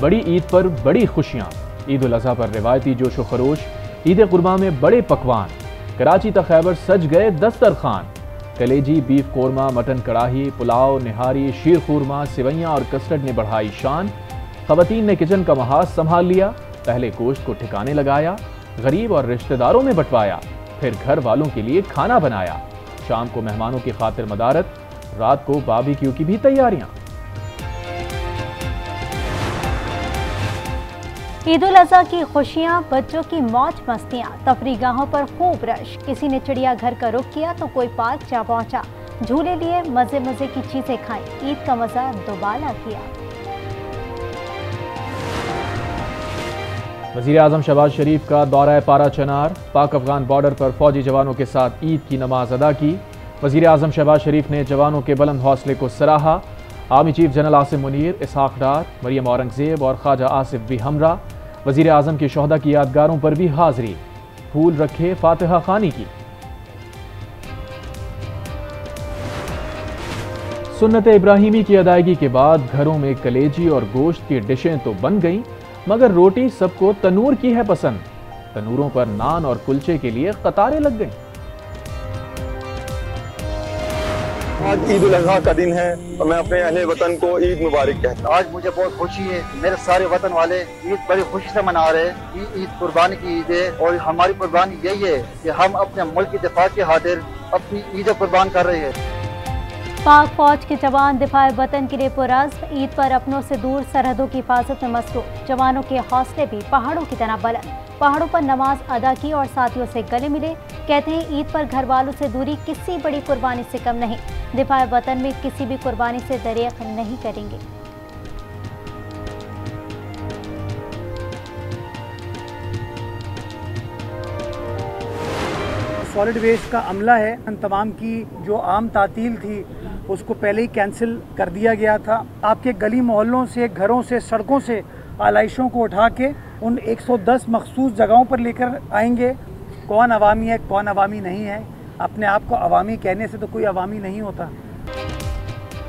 बड़ी ईद पर बड़ी खुशियां। ईद उल अज़हा पर रिवायती जोश व खरोश, ईद कुर्बान में बड़े पकवान। कराची तक खैबर सज गए दस्तरखान। कलेजी, बीफ कोरमा, मटन कड़ाही, पुलाव, निहारी, शीर खुरमा, सिवैयां और कस्टर्ड ने बढ़ाई शान। खवातीन ने किचन का महाज संभाल लिया। पहले गोश्त को ठिकाने लगाया, गरीब और रिश्तेदारों में बंटवाया, फिर घर वालों के लिए खाना बनाया। शाम को मेहमानों की खातिर मदारत, रात को बारबेक्यू की भी तैयारियां। ईद उल अज़हा की खुशियां, बच्चों की मौज मस्तियां, तफरीगाहों पर खूब रश। किसी ने चिड़ियाघर का रुख किया तो कोई पार्क जा पहुंचा। झूले लिए, मजे मजे की चीजें खाई, ईद का मजा दोबारा किया। वज़ीर आज़म शहबाज शरीफ का दौरा पारा चनार, पाक अफगान बॉर्डर पर फौजी जवानों के साथ ईद की नमाज अदा की। वज़ीर आज़म शहबाज शरीफ ने जवानों के बुलंद हौसले को सराहा। Army chief general Asim Munir, Ishaq Dar, Maryam Aurangzeb और ख्वाजा आसिफ भी हमरा। वज़ीर आज़म की शोहदा की यादगारों पर भी हाजिरी, फूल रखे, फातिहा खानी की। सुन्नत इब्राहिमी की अदायगी के बाद घरों में कलेजी और गोश्त की डिशें तो बन गईं, मगर रोटी सबको तनूर की है पसंद। तनूरों पर नान और कुलचे के लिए कतारें लग गईं। आज ईद उल अज़हा का दिन है और मैं अपने अहले वतन को ईद मुबारक कहता हूँ। आज मुझे बहुत खुशी है, मेरे सारे वतन वाले ईद बड़ी खुशी से मना रहे हैं। ईद कुर्बानी की ईद है और हमारी कुर्बानी यही है कि हम अपने मुल्क की दिफा की खातिर अपनी ईद कुर्बान कर रहे हैं। पाक फौज के जवान दिफा वतन के लिए पुरज़्म, ईद पर अपनों से दूर सरहदों की हिफाजत में मसरूफ। जवानों के हौसले भी पहाड़ों की तरह बुलंद। पहाड़ों पर नमाज अदा की और साथियों से गले मिले। कहते हैं ईद पर घर वालों से दूरी किसी बड़ी कुर्बानी से कम नहीं। दिफा वतन में किसी भी कुर्बानी से दरिया नहीं करेंगे। सॉलिड वेस्ट का अमला है, तमाम की जो आम तातील थी उसको पहले ही कैंसिल कर दिया गया था। आपके गली मोहल्लों से, घरों से, सड़कों से आलाइशों को उठा के उन 110 मखसूस जगहों पर लेकर आएंगे। कौन अवामी है, कौन अवामी नहीं है, अपने आप को अवामी कहने से तो कोई अवामी नहीं होता।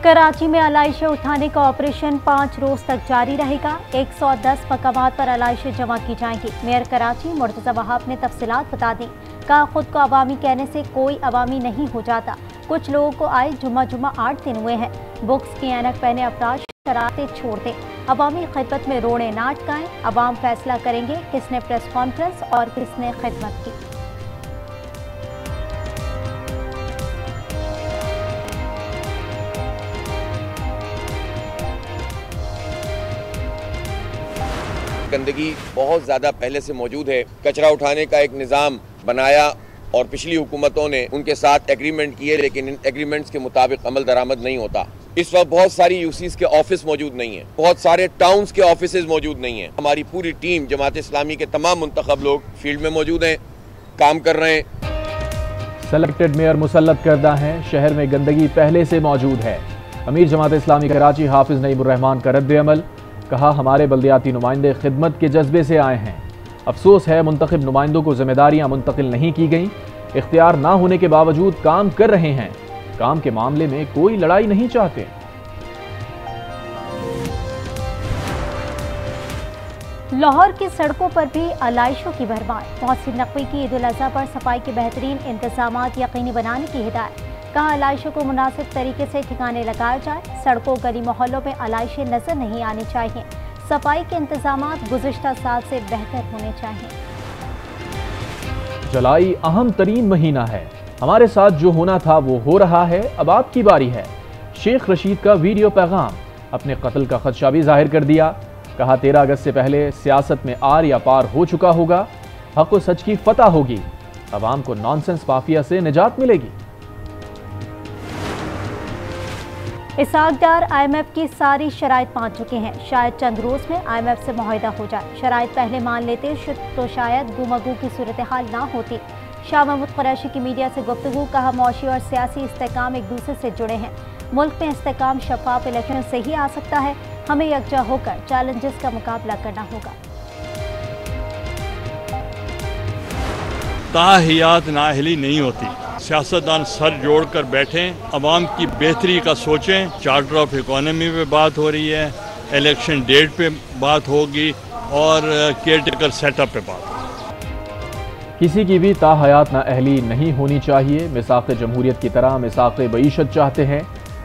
कराची में आलाइशें उठाने का ऑपरेशन 5 रोज तक जारी रहेगा। 110 मकामात पर आलाइशें जमा की जाएंगी। मेयर कराची मुर्तज़ा वहाब ने तफसीलात बता दी। कहा, खुद को अवामी कहने से कोई अवामी नहीं हो जाता। कुछ लोगों को आए जुम्मा 8 दिन हुए हैं। बुक्स की ऐनक पहने अफराद शरारतें छोड़ दें। अवामी खिदमत में रोड़े ना अटकाएं। अवाम फैसला करेंगे किसने प्रेस कॉन्फ्रेंस और किसने खिदमत की। गंदगी बहुत ज़्यादा पहले से मौजूद है। कचरा उठाने का एक निज़ाम बनाया और पिछली हुकूमतों ने उनके साथ एग्रीमेंट किए, लेकिन इन एग्रीमेंट्स के मुताबिक अमल दरामद नहीं होता। इस वक्त बहुत सारी यूसीज के ऑफिस मौजूद नहीं है, बहुत सारे टाउन्स के ऑफिस मौजूद नहीं है। हमारी पूरी टीम जमात इस्लामी के तमाम मुंतखब लोग फील्ड में मौजूद हैं, काम कर रहे हैं। सेलेक्टेड मेयर मुसल्लत करदा हैं। शहर में गंदगी पहले से मौजूद है। अमीर जमात इस्लामी कराची हाफिज नईमुर रहमान का रद्द अमल। कहा, हमारे बल्दियाती नुमाइंदे खिदमत के जज्बे से आए हैं। अफसोस है मुंतखब नुमाइंदों को जिम्मेदारियां मुंतकिल नहीं की गईं। इख्तियार ना होने के बावजूद काम कर रहे हैं। काम के मामले में कोई लड़ाई नहीं चाहते। लाहौर की सड़कों पर भी आलाइशों की भरमार। मोहसिन नकवी की ईद उल अज़हा पर सफाई के बेहतरीन इंतजामात यकीनी बनाने की हिदायत। कहा, आलाइशों को मुनासिब तरीके से ठिकाने लगाया जाए। सड़कों, गली मोहल्लों में आलाइशें नजर नहीं आनी चाहिए। सफाई के इंतजामात गुज़िश्ता साल से बेहतर होने चाहिए। जुलाई अहम तरीन महीना है। हमारे साथ जो होना था वो हो रहा है। अब आपकी बारी है। शेख रशीद का वीडियो पैगाम, अपने कत्ल का खदशा भी जाहिर कर दिया। कहा, 13 अगस्त से पहले सियासत में आर या पार हो चुका होगा। हक व सच की फतह होगी। अवाम को नॉनसेंस माफिया से निजात मिलेगी। इसहाक डार IMF की सारी शराइत मान चुके हैं। शायद चंद रोज में IMF से मुआहिदा हो जाए। शराइत पहले मान लेते तो शायद गुमगू की सूरत हाल ना होती। शाह महमूद कुरैशी की मीडिया से गुफ्तगू। कहा, मौशी और सियासी इस्तेकाम एक दूसरे से जुड़े हैं। मुल्क में इस्तेकाम शफाफ इलेक्शन से ही आ सकता है। हमें यकजा होकर चैलेंजेस का मुकाबला करना होगा। ताहियात नाअहली नहीं होती। सियासतदान सर जोड़कर बैठें, अवाम की बेहतरी का सोचें। चार्टर ऑफ इकोनॉमी पे बात हो रही है, इलेक्शन डेट पे बात होगी और केयरटेकर सेटअप पे बात होगी। किसी की भी ताहयात नाअहली नहीं होनी चाहिए। मिसाक़ जमहूरियत की तरह मिसाक़ मईशत चाहते हैं।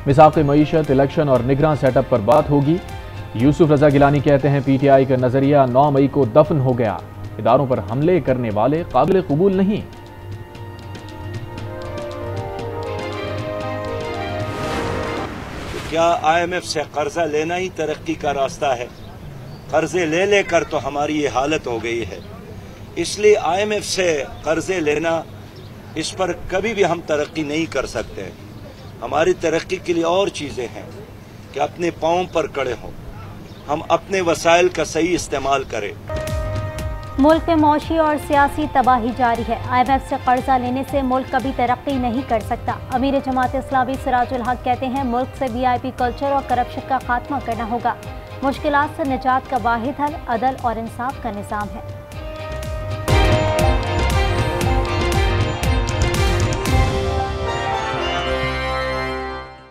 मिसाक़ मईशत, इलेक्शन और निगरान सेटअप पर बात होगी। यूसुफ रजा गिलानी कहते हैं PTI का नजरिया 9 मई को दफन हो गया। इदारों पर हमले करने वाले काबिल कबूल नहीं। क्या IMF से कर्जा लेना ही तरक्की का रास्ता है? कर्जे ले लेकर तो हमारी ये हालत हो गई है। इसलिए IMF से कर्जे लेना, इस पर कभी भी हम तरक्की नहीं कर सकते। हमारी तरक्की के लिए और चीजें हैं कि अपने पांव पर खड़े हों, हम अपने वसाइल का सही इस्तेमाल करें। मुल्क में मौशी और सियासी तबाही जारी है। IMF से कर्जा लेने से मुल्क कभी तरक्की नहीं कर सकता। अमीर जमात इस्लामी सिराजुल हक कहते हैं मुल्क से VIP कल्चर और करप्शन का खात्मा करना होगा। मुश्किलात से निजात का वाहिद हल अदल और इंसाफ का निज़ाम है।